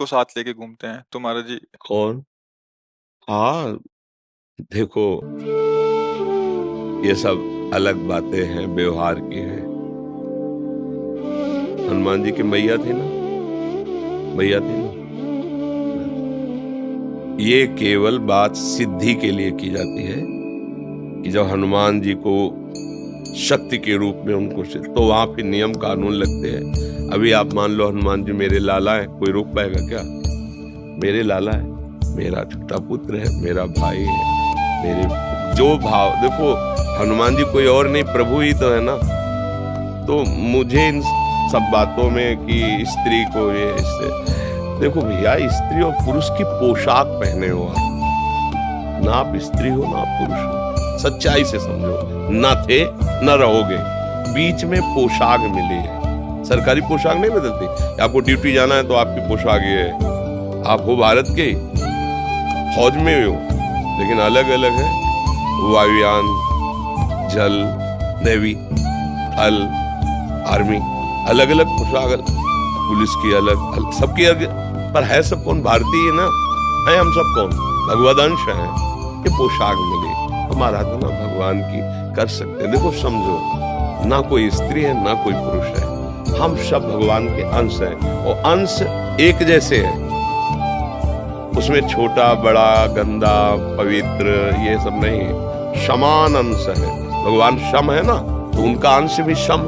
को साथ लेके घूमते हैं। तो महाराज जी कौन? हाँ, देखो ये सब अलग बातें हैं, व्यवहार की हैं। हनुमान जी की मैया थी ना, मैया थी ना। ये केवल बात सिद्धि के लिए की जाती है कि जब हनुमान जी को शक्ति के रूप में उनको तो वहां फिर नियम कानून लगते हैं। अभी आप मान लो हनुमान जी मेरे लाला है, कोई रोक पाएगा क्या? मेरे लाला है, मेरा छोटा पुत्र है, मेरा भाई है, मेरे जो भाव देखो, हनुमान जी कोई और नहीं, प्रभु ही तो है ना। तो मुझे इन सब बातों में कि स्त्री को ये इससे देखो भैया, स्त्री और पुरुष की पोशाक पहने हो आप, ना आप स्त्री हो ना आप पुरुष हो, सच्चाई से समझो। ना थे न रहोगे, बीच में पोशाक मिली है। सरकारी पोशाक नहीं बदलती, आपको ड्यूटी जाना है तो आपकी पोशाक ये है। आप हो भारत के, फौज में हो, लेकिन अलग अलग है। वायुयान, जल, नेवी, थल, आर्मी, अलग अलग पोशाक, पुलिस की अलग, सबकी अलग, पर है सब कौन? भारतीय ना है, हम सब कौन? भगवदंश है। ये पोशाक मिली, हमारा तो ना भगवान की कर सकते हैं। देखो समझो, ना कोई स्त्री है ना कोई पुरुष है, हम सब भगवान के अंश हैं, और अंश एक जैसे हैं। उसमें छोटा बड़ा गंदा पवित्र ये सब नहीं है, समान अंश है। भगवान सम है ना, तो उनका अंश भी सम।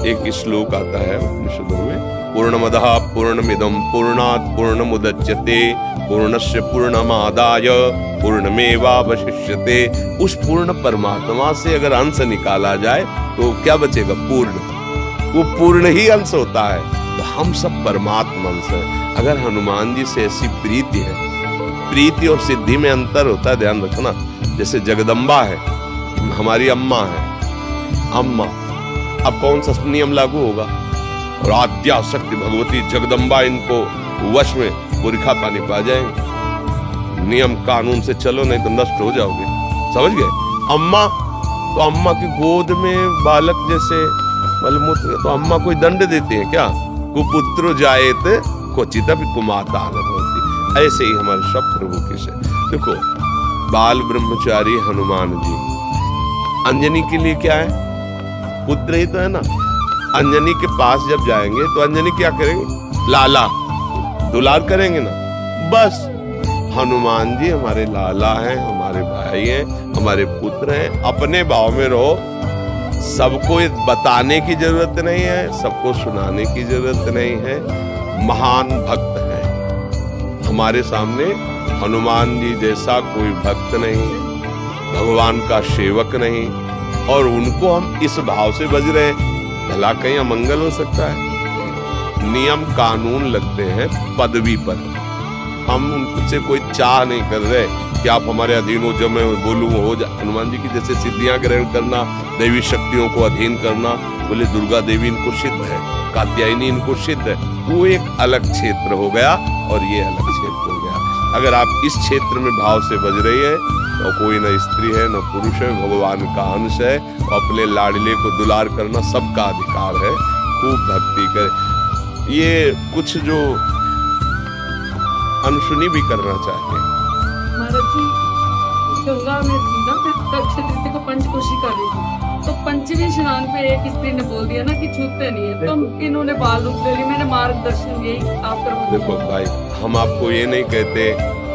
एक श्लोक आता है उपनिषदों में, पूर्णमदः पूर्णमिदं पूर्णात् पूर्णमुदच्यते पूर्णस्य पूर्णमादाय पूर्णमेवावशिष्यते। उस पूर्ण परमात्मा से अगर अंश निकाला जाए तो क्या बचेगा? पूर्ण। वो पूर्ण ही अंश होता है। तो हम सब परमात्मा अंश है। अगर हनुमान जी से ऐसी प्रीति है, प्रीति और सिद्धि में अंतर होता है, ध्यान रखना। जैसे जगदम्बा है, हमारी अम्मा है, अम्मा, अब कौन सा नियम लागू होगा? और आद्या शक्ति भगवती जगदम्बा, इनको वश में बुरखा पानी पा जाएंगे। नियम कानून से चलो, नहीं तो नष्ट हो जाओगे। समझ गए? अम्मा, तो अम्मा की गोद में बालक जैसे मलमूत्र, तो अम्मा कोई दंड देती है क्या? कुपुत्र जायेत क्वचित कुमाता न भवति। ऐसे ही हमारे सब प्रभु की से देखो, बाल ब्रह्मचारी हनुमान जी, अंजनी के लिए क्या है? पुत्र ही तो है ना। अंजनी के पास जब जाएंगे तो अंजनी क्या करेंगे? लाला, दुलार करेंगे ना। बस हनुमान जी हमारे लाला हैं, हमारे भाई हैं, हमारे पुत्र हैं। अपने भाव में रहो, सबको बताने की जरूरत नहीं है, सबको सुनाने की जरूरत नहीं है। महान भक्त है हमारे सामने, हनुमान जी जैसा कोई भक्त नहीं है, भगवान का सेवक नहीं, और उनको हम इस भाव से बज रहे हैं, भला कहीं अमंगल हो सकता है? नियम कानून लगते हैं पदवी पर। हम उनसे कोई चाह नहीं कर रहे कि आप हमारे अधीन हो, जब मैं बोलूं हो जा। हनुमान जी की जैसे सिद्धियां ग्रहण करना, दैवी शक्तियों को अधीन करना, बोले दुर्गा देवी इनको सिद्ध है, कात्यायनी इनको सिद्ध है। वो एक अलग क्षेत्र हो गया और ये अलग क्षेत्र हो गया। अगर आप इस क्षेत्र में भाव से बज रही है तो कोई न स्त्री है न पुरुष है, भगवान का अंश है। अपने लाडले को दुलार करना सबका अधिकार है। खूब भक्ति करे। ये कुछ जो अनसुनी भी करना चाहिए। महाराज जी, गंगा में थी ना, फिर अक्षय तृतीया को पंचकोशी कर रही थी, तो पंचमी स्नान पे एक स्त्री ने बोल दिया ना कि छूते नहीं है, तो इन्होंने बाल रूप ले ली। मैंने मार्गदर्शन यही आप करवा। देखो भाई, हम आपको ये नहीं कहते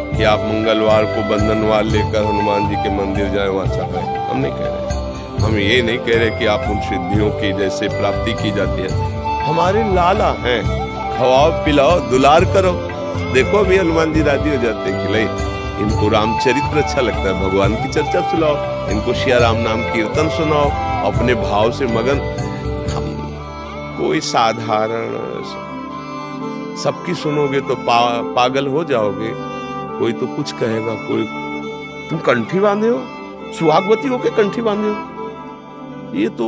कि आप मंगलवार को बंधनवार लेकर हनुमान जी के मंदिर जाएं, वहां चढ़ें। हम नहीं कह रहे। हम ये नहीं कह रहे कि आप उन सिद्धियों की जैसे प्राप्ति की जाती है। हमारे लाला हैं, खवाओ पिलाओ दुलार करो। देखो अभी हनुमान जी राजी हो जाते हैं कि नहीं, इनको रामचरित्र अच्छा लगता है, भगवान की चर्चा सुनाओ, इनको सिया राम नाम कीर्तन सुनाओ, अपने भाव से मगन। हम कोई साधारण सबकी सुनोगे तो पागल हो जाओगे। कोई तो कुछ कहेगा, कोई तुम कंठी बांधे हो, सुहागवती होके कंठी बांधे हो। ये तो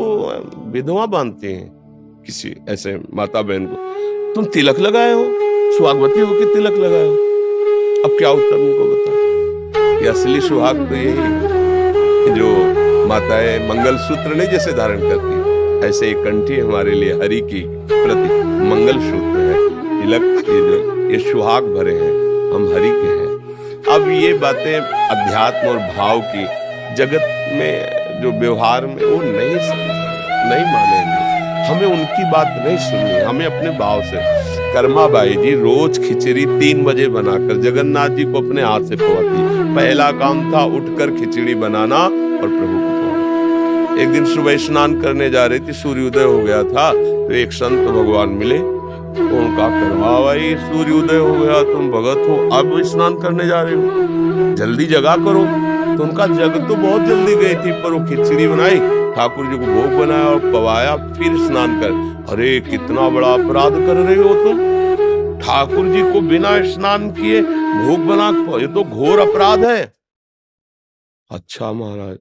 विधवा बांधते हैं किसी ऐसे माता बहन को। तुम तिलक लगाए हो, सुहागवती होके तिलक लगाए हो। अब क्या उत्तर उनको बता? ये असली सुहाग तो यही जो माताएं मंगलसूत्र नहीं जैसे धारण करती, ऐसे एक कंठी हमारे लिए हरि की प्रति मंगलसूत्र है। तिलक ये जो ये सुहाग भरे हैं, हम हरि के हैं। अब ये बातें अध्यात्म और भाव की जगत में जो व्यवहार में वो नहीं समझेंगे, नहीं मानेंगे, हमें उनकी बात नहीं सुननी, हमें अपने भाव से। कर्माबाई जी रोज खिचड़ी 3 बजे बनाकर जगन्नाथ जी को अपने हाथ से पवाती। पहला काम था उठकर खिचड़ी बनाना और प्रभु को पवाना। एक दिन सुबह स्नान करने जा रही थी, सूर्योदय हो गया था, तो एक संत भगवान मिले, तो उनका कर्माबाई सूर्योदय हो गया, तुम भगत हो, अब स्नान करने जा रहे हो, जल्दी जगा करो। तो उनका जग तो बहुत जल्दी गई थी, पर वो खिचड़ी बनाई, ठाकुर जी को भोग बनाया और पवाया, फिर स्नान कर। अरे कितना बड़ा अपराध कर रहे हो तुम, ठाकुर जी को बिना स्नान किए भोग बना, ये तो घोर अपराध है। अच्छा महाराज,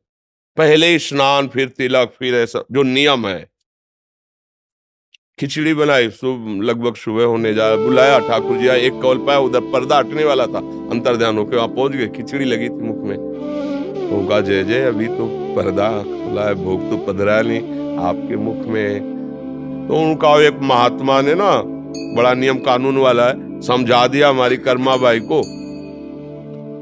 पहले स्नान फिर तिलक फिर ऐसा जो नियम है। खिचड़ी बनाई, लगभग सुबह होने जा, बुलाया ठाकुर जी, एक कौल पाया, उधर पर्दा हटने वाला था, अंतर्ध्यान होकर वहां पहुंच गए, खिचड़ी लगी थी मुख में। होगा जय जय, अभी तो पर्दा खुला है, भोग तो पधरा नहीं आपके मुख में। तो उनका एक महात्मा ने ना, बड़ा नियम कानून वाला है, समझा दिया हमारी कर्माबाई को।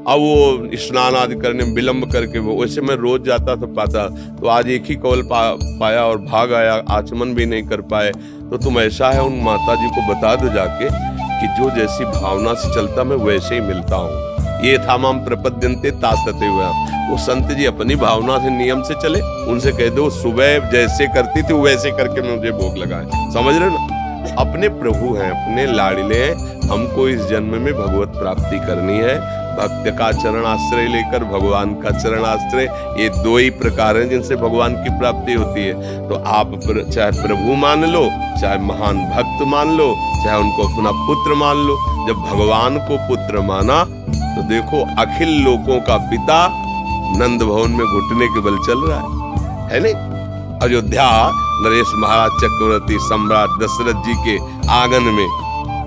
अब वो स्नान आदि करने में विलंब करके, वो वैसे मैं रोज जाता था पाता, तो आज एक ही कौल पाया और भाग आया, आचमन भी नहीं कर पाए। तो तुम ऐसा है, उन माता जी को बता दो जाके कि जो जैसी भावना से चलता मैं वैसे ही मिलता हूँ। ये था माम प्रपद्यन्ते तासते हुए, वो संत जी अपनी भावना से नियम से चले, उनसे कह दो सुबह जैसे करती थी वैसे करके मुझे भोग लगाए। समझ रहे ना, अपने प्रभु हैं, अपने लाडले हैं, हमको इस जन्म में भगवत प्राप्ति करनी है। भक्त का चरण आश्रय लेकर भगवान का चरण आश्रय, ये 2 ही प्रकार हैं जिनसे भगवान की प्राप्ति होती है। तो आप चाहे प्रभु मान लो, चाहे महान भक्त मान लो, चाहे उनको अपना पुत्र मान लो। जब भगवान को पुत्र माना तो देखो अखिल लोकों का पिता नंद भवन में घुटने के बल चल रहा है नहीं? अयोध्या नरेश महाराज चक्रवर्ती सम्राट दशरथ जी के आंगन में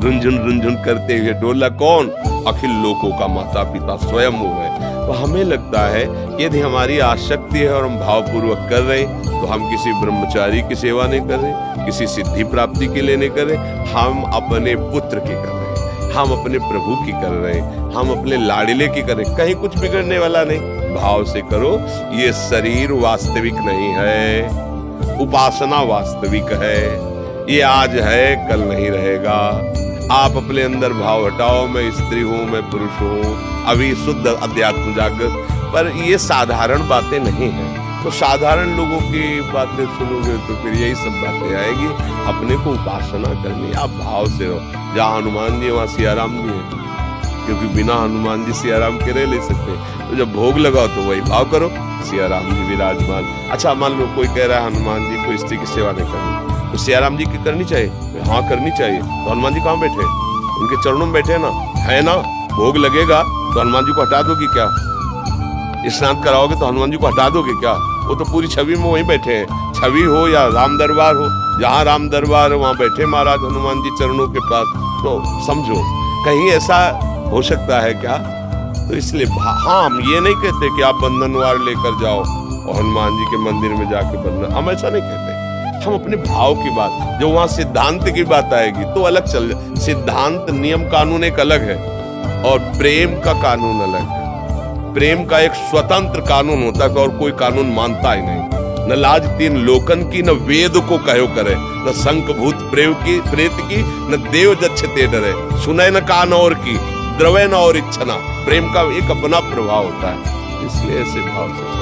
रुंझुन करते हुए डोला कौन? अखिल लोकों का माता पिता स्वयं है। तो हमें लगता है यदि हमारी आसक्ति है और हम भावपूर्वक कर रहे हैं, तो हम किसी ब्रह्मचारी की सेवा नहीं कर रहे, किसी सिद्धि प्राप्ति के लिए नहीं कर रहे, हम अपने पुत्र की कर रहे हैं, हम अपने प्रभु की कर रहे हैं, हम अपने लाडिले की कर रहे हैं। कहीं कुछ बिगड़ने वाला नहीं, भाव से करो। ये शरीर वास्तविक नहीं है, उपासना वास्तविक है, ये आज है कल नहीं रहेगा। आप अपने अंदर भाव हटाओ, मैं स्त्री हूँ, मैं पुरुष हूँ, अभी शुद्ध अध्यात्म जागृत। पर ये साधारण बातें नहीं हैं, तो साधारण लोगों की बातें सुनोगे तो फिर यही सब बातें आएगी। अपने को उपासना करनी, आप भाव से हो। जहाँ हनुमान जी वहाँ सियाराम भी है, क्योंकि बिना हनुमान जी सियाराम के रह ले सकते। तो जब भोग लगाओ तो वही भाव करो, सियाराम जी विराजमान। अच्छा मान लो कोई कह रहा है हनुमान जी को स्त्री की सेवा नहीं करनी, तो सियाराम जी की करनी चाहिए? हाँ करनी चाहिए। तो हनुमान जी कहाँ बैठे? उनके चरणों में बैठे ना, है ना? भोग लगेगा तो हनुमान जी को हटा दोगे क्या? स्नान कराओगे तो हनुमान जी को हटा दोगे क्या? वो तो पूरी छवि में वहीं बैठे हैं। छवि हो या राम दरबार हो, जहाँ राम दरबार है वहाँ बैठे महाराज हनुमान जी चरणों के पास। तो समझो कहीं ऐसा हो सकता है क्या? तो इसलिए हाँ, हम ये नहीं कहते कि आप बंधनवार लेकर जाओ और हनुमान जी के मंदिर में जाके बंधन, हम ऐसा नहीं कहते। हम अपने भाव की बात, जो वहां सिद्धांत की बात आएगी तो अलग चल। सिद्धांत नियम कानून एक अलग है और प्रेम का कानून अलग है। प्रेम का एक स्वतंत्र कानून होता है और कोई कानून मानता ही नहीं। न लाज तीन लोकन की, न वेद को कहो करे, न शंख भूत प्रेत की, न देव जच्छते डरे, सुने न कान और की, द्रवे न और इच्छना। प्रेम का एक अपना प्रभाव होता है, इसलिए ऐसे भाव से